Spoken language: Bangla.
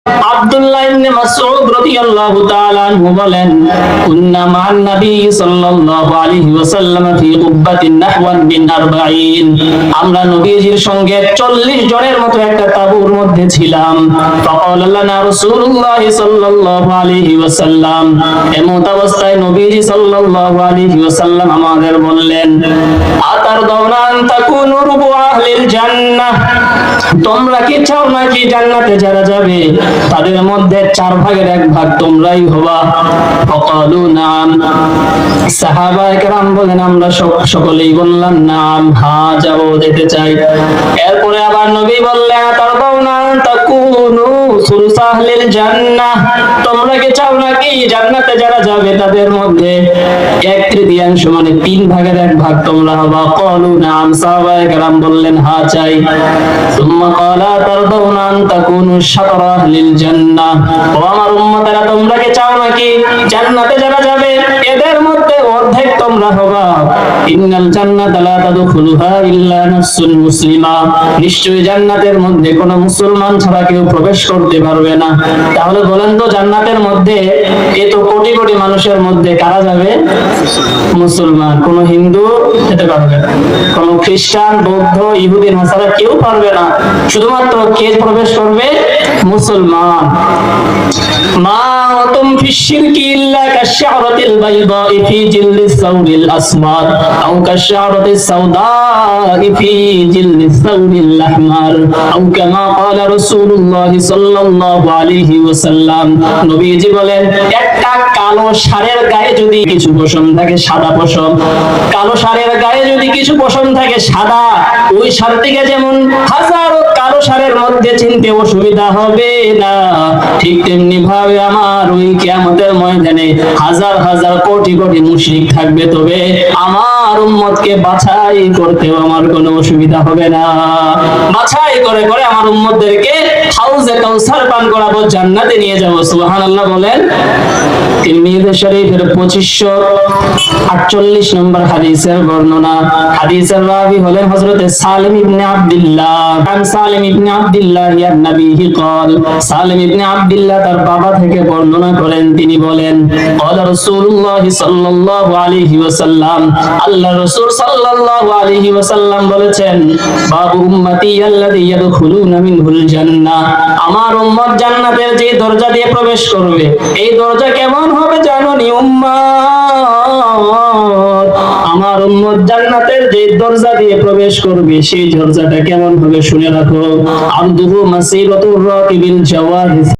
আব্দুল্লাহ ইবনে মাসউদ রাদিয়াল্লাহু তাআলা আনহু বলেন, কুন্না মা'আন নবী সাল্লাল্লাহু আলাইহি ওয়াসাল্লাম ফি কুব্বাতিন নাহওয়ান মিন 40, আমরা নবীজির সঙ্গে 40 জনের মতো একটা তাঁবুর মধ্যে ছিলাম। ফাকালা লানা রাসূলুল্লাহ সাল্লাল্লাহু আলাইহি ওয়াসাল্লাম, এমত অবস্থায় নবীজি সাল্লাল্লাহু আলাইহি ওয়াসাল্লাম আমাদের বললেন, আতারদাউনা আন তাকুনু রুবু আহলিল জান্নাহ, তোমরা কি চাও নাকি জান্নাতে যারা যাবে তাদের মধ্যে 4 ভাগের 1 ভাগ তোমরাই হবা? ফাকালু নাম, সাহাবায়ে কেরাম বলেন আমরা সকলেই বললাম নাম, হ্যাঁ যাব, যেতে চাই। এরপরে আবার নবী বললেন, তারদাউনা তাকুনু সুলুস আহলিল জান্নাহ, তোমরা কি চাও নাকি জান্নাতে যারা যাবে তাদের মধ্যে 1/3 মানে 3 ভাগের 1 ভাগ তোমরা হবা? ক্বালু নাম, সাহাবায়ে কেরাম বললেন হ্যাঁ চাই। সুম্মা ক্বালা তারদাউনা আন তাকুনু শাতরা আহলিল জান্নাহ, ও আমার উম্মতেরা তোমরা কি চাও নাকি জান্নাতে যারা যাবে এদের মধ্যে অর্ধেক তোমরা হবা? ইন্নাল জান্নাতা লা তাদখুলুহা ইল্লা নাফসুন মুসলিমা, নিশ্চয়ই জান্নাতের মধ্যে কোনো মুসলমান ছাড়া কেউ প্রবেশ করতে পারবে না। তাহলে বলেন তো জান্নাতের মধ্যে এত কোটি কোটি মানুষের মধ্যে কারা যাবে? মুসলমান। কোন হিন্দু যেতে পারবে না, কোন খ্রিস্টান, বৌদ্ধ, ইহুদি, নাসারা কেউ পারবে না। শুধুমাত্র কে প্রবেশ করবে? মুসলমান। মা তুম ফি শিরকি ইল্লা কাশআরাতিল বাইদা'i ফি জিলদিস সাউরিল আসমার আও কাশআরাতিস সাউদা'i ফি জিলদিস সাউরিল আহমার আও কামা ক্বালা রাসূলুল্লাহ সাল্লাল্লাহু আলাইহি ওয়াসাল্লাম, নবীজি বলেন একটা কালো ষাঁড়ের গায়ে যদি কিছু পশম থাকে, সাদা পশম, কালো ষাঁড়ের গায়ে যদি কিছু পশম থাকে সাদা, ওই ষাঁড়টিকে যেমন হাজারো কালো ষাঁড়ের মধ্যে চিনতে অসুবিধা হবে না, ঠিক তেমনি ভাবে আমার ওই কিয়ামতের ময়দানে হাজার হাজার কোটি কোটি মুশরিক থাকবে, তবে আমার উম্মতকে বাছাই করতেও আমার কোনো অসুবিধা হবে না। বাছাই করে করে আমার উম্মতদেরকে হাউজে কাউসার পান করাবো, জান্নাতে নিয়ে যাব। সুবহানাল্লাহ বলেন। তিরমিজি শরীফের 2548 নম্বর হাদিসের বর্ণনা। হাদিসের রাবী হলেন হযরত সালিম ইবনে আব্দুল্লাহ। সালিম ইবনে আব্দুল্লাহ ইয়া নবীহি قال, সালিম ইবনে আব্দুল্লাহ তার বাবা থেকে বর্ণনা করেন, তিনি বলেন, قال রাসূলুল্লাহ সাল্লাল্লাহু আলাইহি ওয়াসাল্লাম, আল্লাহর রাসূল সাল্লাল্লাহু আলাইহি ওয়াসাল্লাম বলেছেন, বাবু উম্মতি আল্লাযী ইয়াদখুলুনা মিনহুল জান্নাহ, আমার উম্মত জান্নাতের যে দরজা দিয়ে প্রবেশ করবে, এই দরজা কেমন হবে জানো নি উম্মত? আমার উম্মত জান্নাতের যে দরজা দিয়ে প্রবেশ করবে সেই দরজাটা কেমন হবে শুনে রাখো। আব্দুহু মাসিরাতুর রাকিবিল জাওয়াদ।